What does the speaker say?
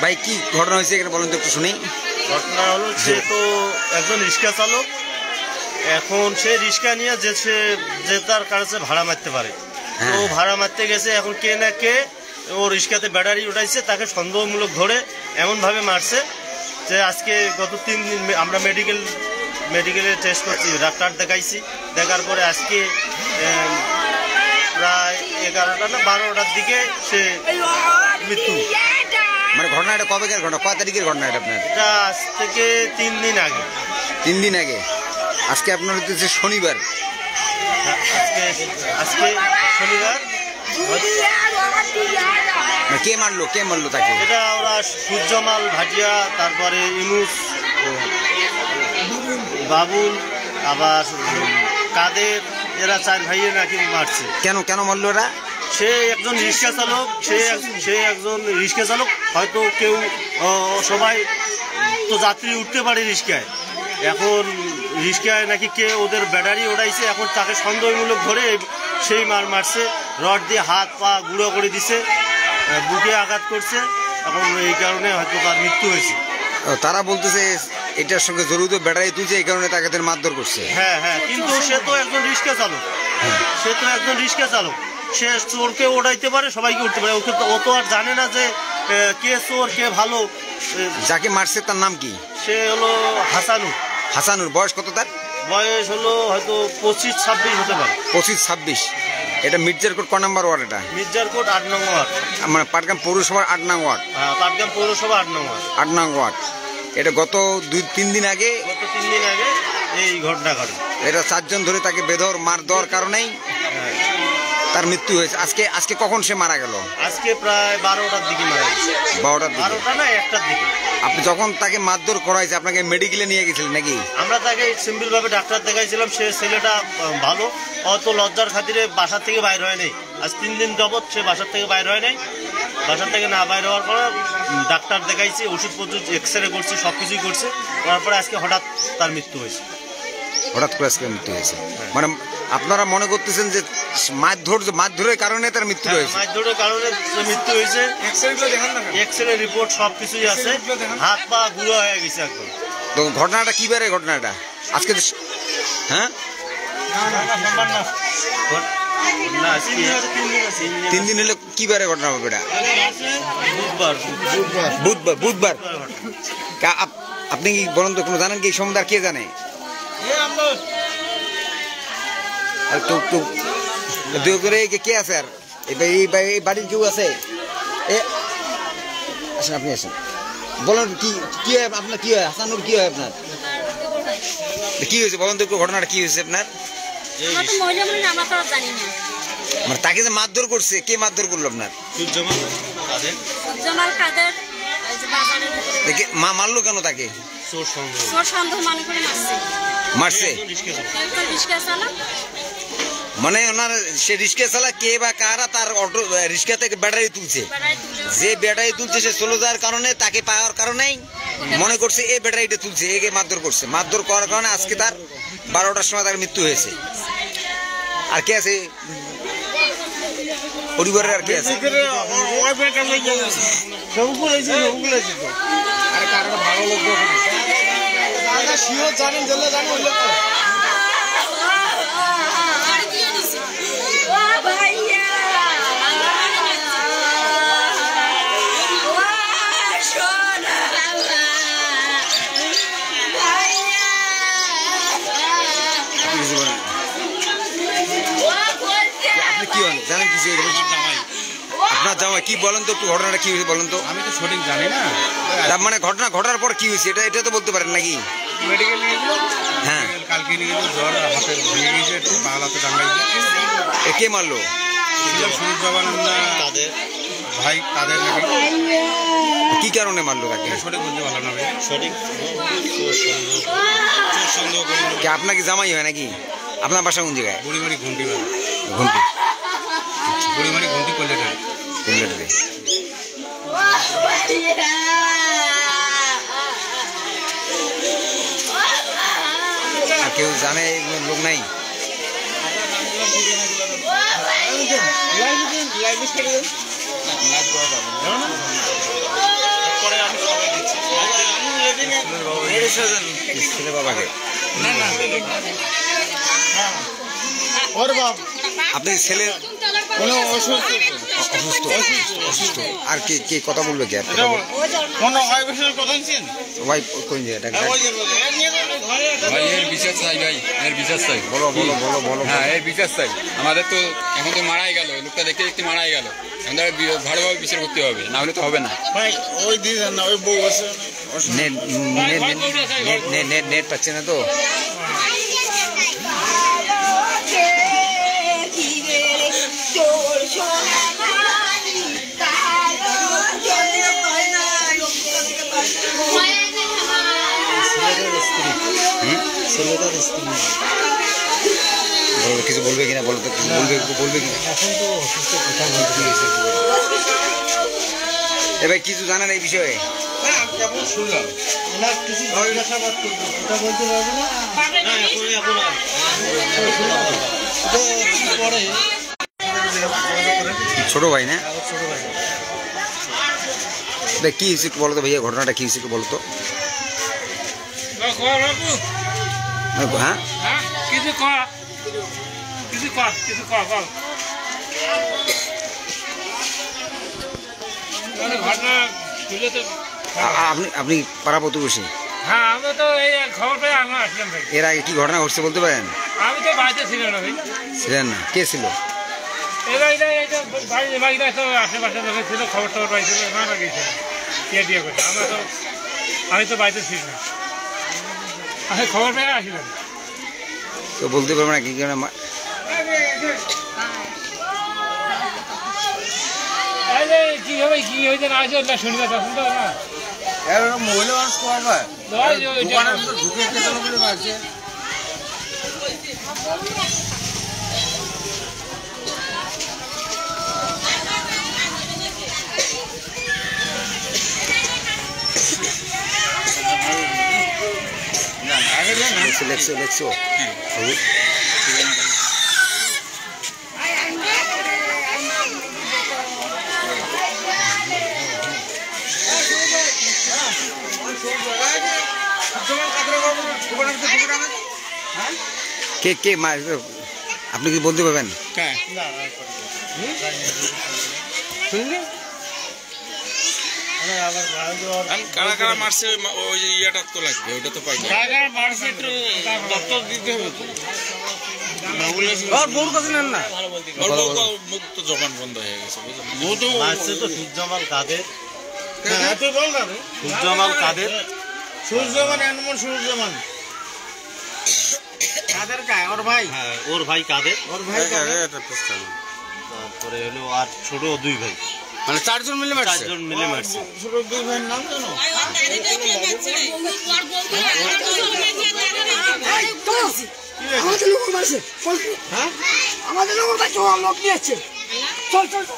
ভাই কি ঘটনা হয়েছে এখানে বলেন তো একটু শুনি। ঘটনা হলো সে তো একজন রিক্সা চালক, এখন সে রিক্সা নিয়ে যে তার কাছে ভাড়া মারতে পারে, তো ভাড়া মারতে গেছে। এখন কে না কে ও রিক্সাতে ব্যাটারি উঠাইছে, তাকে সন্দেহমূলক ধরে এমনভাবে মারছে যে আজকে গত 3 দিন আমরা মেডিকেলে টেস্ট করছি, ডাক্তার দেখাইছি। দেখার পরে আজকে প্রায় 11টা না 12টার দিকে সে মৃত্যু। মানে ঘটনাটা কবেকার ঘটনা, কয় তারিখের ঘটনা এটা আপনার? এটা আজ থেকে 3 দিন আগে। 3 দিন আগে। আজকে আপনার হচ্ছে শনিবার। আজকে শনিবার। কে মারলো তাকে? এটা ওরা সূর্যমাল ভাটিয়া, তারপরে ইউনুস, বাবুল, আবার কাদের, এরা 4 ভাইয়ে নাকি মারছে। কেন মারলো এরা? সে একজন রিক্সা চালক, সে একজন রিক্সা চালক, হয়তো কেউ সবাই তো যাত্রী উঠতে পারে রিক্সায়, এখন রিক্সায় নাকি কে ওদের ব্যাটারি ওঠাইছে, এখন তাকে সন্দেহমূলক ধরে সেই মারছে, রড দিয়ে হাত পা গুঁড়ো করে দিছে, বুকে আঘাত করছে, এখন এই কারণে হয়তো তার মৃত্যু হয়েছে। তারা বলতেছে এটার সঙ্গে জড়িত ব্যাটারি তুলছে, এই কারণে তাকে মারধর করছে। হ্যাঁ, কিন্তু সে তো একজন রিক্সা চালক, সে চোরকে ওড়াইতে পারে, সবাইকে উঠতে পারে, ওকে ও তো আর জানে না যে কে চোর কে ভালো। যাকে মারছে তার নাম কি? সে হলো হাসানুর। বয়স কত তার? বয়স হলো হয়তো 25-26 হতে পারে। 25-26। এটা মির্জারকোট ক নম্বর ওয়ার্ড? এটা মির্জারকোট 8 নং ওয়ার্ড, মানে পাটগ্রাম পৌরসভার 8 নং ওয়ার্ড। হ্যাঁ, পাটগ্রাম পৌরসভা 8 নং ওয়ার্ড। 8 নং ওয়ার্ড। এটা গত 3 দিন আগে এই ঘটনা ঘটে। এটা 4 জন ধরে তাকে বেধর মার দেওয়ার কারণেই তার মৃত্যু হয়েছে। আজকে কখন সে মারা গেল? আজকে প্রায় 12টার দিকে মারা গেছে। 12টার দিকে? 12টা না 1টার দিকে। আপনি যখন তাকে মারধর করাইছে আপনাকে মেডিকেলে নিয়ে গেছিলেন নাকি? আমরা তাকে সিম্পল ভাবে ডাক্তার দেখাইছিলাম। সে ছেলেটা ভালো, হয়তো লজ্জার খাতিরে বাসার থেকে বাইর হয় নাই। আজ 3 দিন যাবৎ সে বাসার থেকে বাইর হয় নাই। বাসার থেকে না বাইর হওয়ার পরে ডাক্তার দেখাইছি, ওষুধপত্র এক্সরে করছি, সবকিছুই করছে, তারপরে আজকে হঠাৎ তার মৃত্যু হয়েছে। হঠাৎ করে আজকে মৃত্যু হয়েছে। মানে আপনারা মনে করতেছেন যে মারধরের কারণে তার মৃত্যু হয়েছে? মারধরের কারণে মৃত্যু হয়েছে। এক্সরে রিপোর্ট সবকিছুই আছে, হাত পা গুঁড়ো হয়ে গেছে একদম। তো ঘটনাটা কি বারে ঘটনাটা আজকে? হ্যাঁ, 3 দিন হলে কি বারে ঘটনা হবে? এটা বুধবার। আপনি কি বলেন তো, কোনো জানেন কি? সমুদার কে জানে? কে আছে? আর এই বাড়ির কেউ আছে? আসেন, আপনি আসেন, বলেন কি হয় আপনার? কি হয় হাসানুর? কি হয় আপনার? কি হয়েছে বলেন তো, ঘটনাটা কি হয়েছে আপনার? মানে তাকে যে মারধর করছে, কে মারধর করলো আপনার? মারলো কেন তাকে? মারছে মানে ওনার সে রিক্সা চালা কে বা কারা তার অটো রিক্সা থেকে ব্যাটারি তুলছে, যে ব্যাটারি তুলছে সে চলে যাওয়ার কারণে তাকে পাওয়ার কারণেই মনে করছে এই ব্যাটারিটা তুলছে, একে মারধর করছে। মারধর করার কারণে আজকে তার 12টার সময় তার মৃত্যু হয়েছে। আর কে আছে পরিবারের? আর কে আছে? কি হন জানেন কিছু? আপনার জামাই কি বলেন তো, একটু ঘটনাটা কি হয়েছে বলেন তো। আমি তো সঠিক জানি না। তার মানে ঘটনা ঘটার পর কি হয়েছে এটা তো বলতে পারেন নাকি? মেডিকেল নিয়ে গেল, হ্যাঁ, কালকে নিয়ে গেল, জ্বর, হাতে ভেঙে গেছে, বাংলাতে টাঙ্গাইছে। কে মারলো? তাদের ভাই, তাদের কি কারণে মারলো তাকে? সঠিক বলতে ভালো না। সঠিক আপনার কি জামাই হয় নাকি? আপনার বাসা কোন জায়গায়? বুড়িমারি ঘুমটি। বুড়িমারি ঘুমটি কল্যাণে। কেউ জানে লোক নাই? ছেলে বাবাকে ওর বাপ আপনি ছেলে কোনো অসুস্থ অসুস্থ আর কে কে কথা বলবে কি আর কোনো অবসর কথা ছিলেন ভাই কোন জায়গাটা ভাই এর বিচার চাই, ভাই এর বিচার চাই। বলো বলো বলো বলো হ্যাঁ, এর বিচার চাই। আমাদের তো এখন তো মারাই গেল, লোকটা দেখতে দেখতে মারাই গেল। এখন ভালোভাবে বিচার করতে হবে, না হলে তো হবে না। ভাই ওই দিন না ওই বউ আছে নেট পাচ্ছে না তো কিছু বলবে কিনা বলো তো, কিছু বলবে কিনা এবার কিছু জানেন এই বিষয়ে? শুনলাম কিছু জিজ্ঞাসাবাদ করবো, ওটা বলতে পারবো না। পরে ছোট ভাই না? কি হয়েছে একটু বলো তো ভাইয়া, ঘটনাটা কি হয়েছে একটু বলো তো। হ্যাঁ আপনি পাড়া প্রতিবেশী? হ্যাঁ, আমরা তো এই খবর পেয়ে আমরা আসলাম ভাই। এর আগে কি ঘটনা ঘটছে বলতে পারেন? আমি তো বাড়িতে ছিলাম না ভাই। ছিলেন না? কে ছিল? বাড়িটা তো আশেপাশে লোকের ছিল, খবর টবর পাইছিল, না গিয়েছিল দিয়ে করছে। আমি তো বাড়িতে ছিল না, আমি খবর পেয়ে আসলাম। তো বলতে পারবো না কি কারণে কি হবে কি হয়েছে না আছে ওটা শুনবে তখন তো না। মহিলা মানুষ করবে দোকানের ভিতর ঢুকে খেতে বলে বাজছে লেখছো কে কে আপনি কি বলতে পারবেন? কারা কারা মারছে ওই ইয়েটা তো লাগবে, ওটা তো পাই না। মুখ তো জবান বন্ধ হয়ে গেছে, সূর্যমাল কাদের? সূর্যমাল কাদের? সূর্যমান এমন সূর্যমান কাদের গায় ওর ভাই? হ্যাঁ, ওর ভাই কাদের? ওর ভাই তারপরে হলো আর ছোট দুই ভাই, মানে চারজন মিলে মারছে? চারজন মিলে মারছে। ছোট দুই ভাইয়ের নাম জানো? আমাদের লোক মারছে, হ্যাঁ আমাদের লোক মারছে, লোক নিয়েছে। চল চল চল।